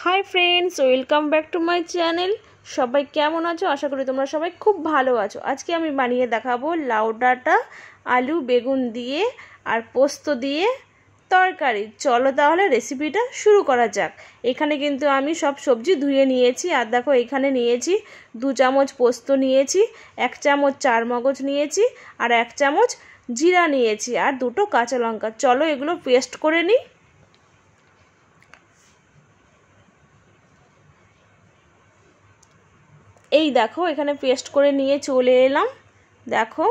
High friends welcome back to my channel. सबाई केमन आछो? आशा करी तोमरा सबाई खूब भालो आछो। आज के आमी बानिये देखाबो लाउ डाटा आलू बेगुन दिए और पोस्तो दिए तरकारी। चलो ताहले रेसिपिटा शुरू करा जाक। एखाने किन्तु आमी सब सब्जी धुए निएछि और देखो एखाने निएछि 2 चामच पोस्तो निएछि, 1 चामच चार मगज निएछि और 1 चामच जिरा निएछि और 2টো काँचा लंका। चलो एगुलो पेस्ट करे निई। এই দেখো এখানে পেস্ট করে নিয়ে চলে এলাম। দেখো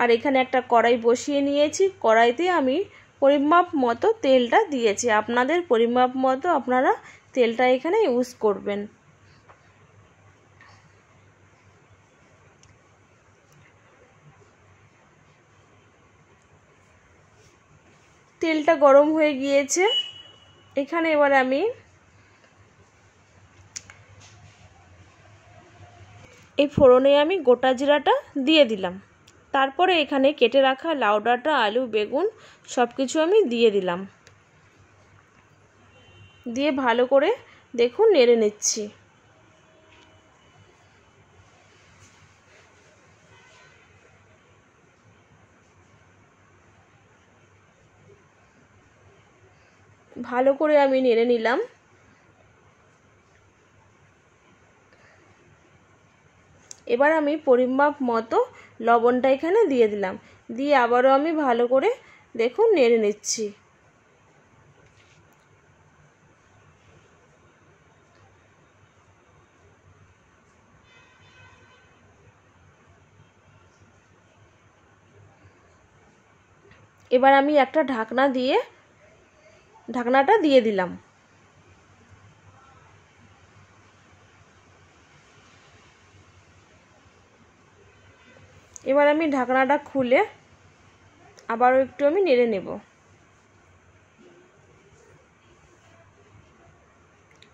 আর এখানে একটা কড়াই বসিয়ে নিয়েছি। কড়াইতে আমি পরিমাপ মতো তেলটা দিয়েছি। আপনাদের পরিমাপ মতো আপনারা তেলটা এখানে ইউজ করবেন। তেলটা গরম হয়ে গিয়েছে। এখানে এবার আমি এই ফোড়নে আমি গোটা জিরাটা দিয়ে দিলাম। তারপরে এখানে কেটে রাখা লাউ ডাঁটা আলু বেগুন সব কিছু আমি দিয়ে দিলাম। দিয়ে ভালো করে দেখুন নেড়ে নিচ্ছি। ভালো করে আমি নেড়ে নিলাম। এবার আমি পরিমাপ মতো লবণটা এখানে দিয়ে দিলাম। দিয়ে আবারও আমি ভালো করে দেখুন নেড়ে নিচ্ছি। এবার আমি একটা ঢাকনাটা দিয়ে দিলাম। এবার আমি ঢাকনাটা খুলে আবারও একটু আমি নেড়ে নেব।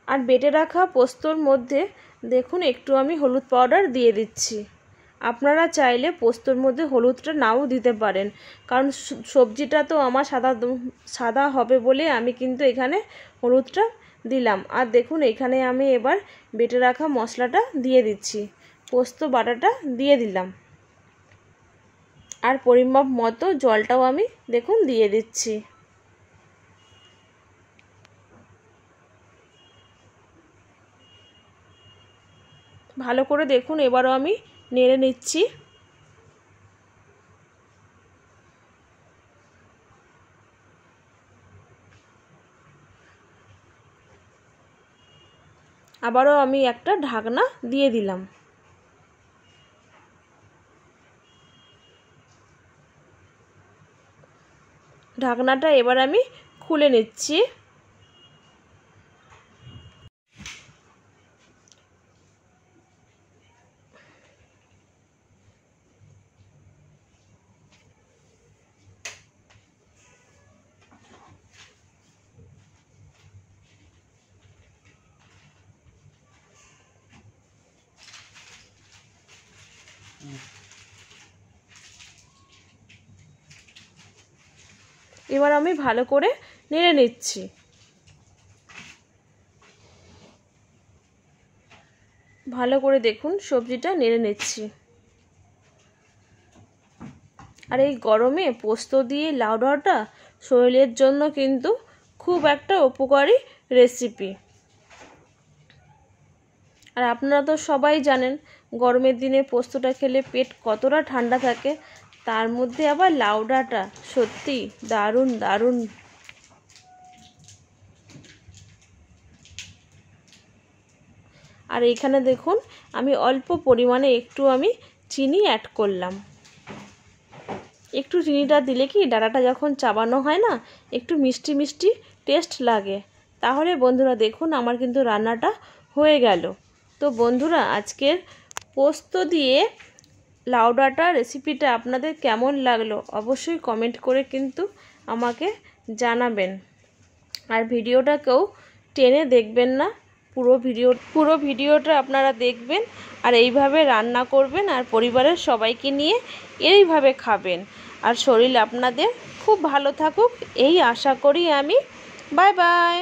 আর বেটে রাখা পোস্তর মধ্যে দেখুন একটু আমি হলুদ পাউডার দিয়ে দিচ্ছি। আপনারা চাইলে পোস্তর মধ্যে হলুদটা নাও দিতে পারেন, কারণ সবজিটা তো আমার সাদা হবে বলে আমি কিন্তু এখানে হলুদটা দিলাম। আর দেখুন এখানে আমি এবার বেটে রাখা মশলাটা দিয়ে দিচ্ছি। পোস্ত বাটাটা দিয়ে দিলাম আর পরিমাপ মতো জলটাও আমি দেখুন দিয়ে দিচ্ছি। ভালো করে দেখুন এবারও আমি নেড়ে নিচ্ছি। আবারও আমি একটা ঢাকনা দিয়ে দিলাম। ঢাকনাটা এবার আমি খুলে নিচ্ছি। এবার আমি ভালো করে নেড়ে নিচ্ছি। ভালো করে দেখুন সবজিটা নেড়ে নিচ্ছি। আর এই গরমে পোস্ত দিয়ে লাউ ডাঁটা শরীরের জন্য কিন্তু খুব একটা উপকারী রেসিপি। আর আপনারা তো সবাই জানেন গরমের দিনে পোস্তটা খেলে পেট কতটা ঠান্ডা থাকে, তার মধ্যে আবার লাউ ডাঁটা সত্যি দারুণ দারুণ। আর এখানে দেখুন আমি অল্প পরিমাণে একটু আমি চিনি অ্যাড করলাম। একটু চিনিটা দিলে কি ডাঁটাটা যখন চাবানো হয় না একটু মিষ্টি মিষ্টি টেস্ট লাগে। তাহলে বন্ধুরা দেখুন আমার কিন্তু রান্নাটা হয়ে গেল। তো বন্ধুরা আজকের পোস্ত দিয়ে লাউ ডাঁটা রেসিপিটা আপনাদের কেমন লাগলো অবশ্যই কমেন্ট করে কিন্তু আমাকে জানাবেন। আর ভিডিওটা কেউ টেনে দেখবেন না, পুরো ভিডিওটা আপনারা দেখবেন আর এইভাবে রান্না করবেন আর পরিবারের সবাইকে নিয়ে এইভাবে খাবেন। আর শরীর আপনাদের খুব ভালো থাকুক এই আশা করি আমি। Bye bye.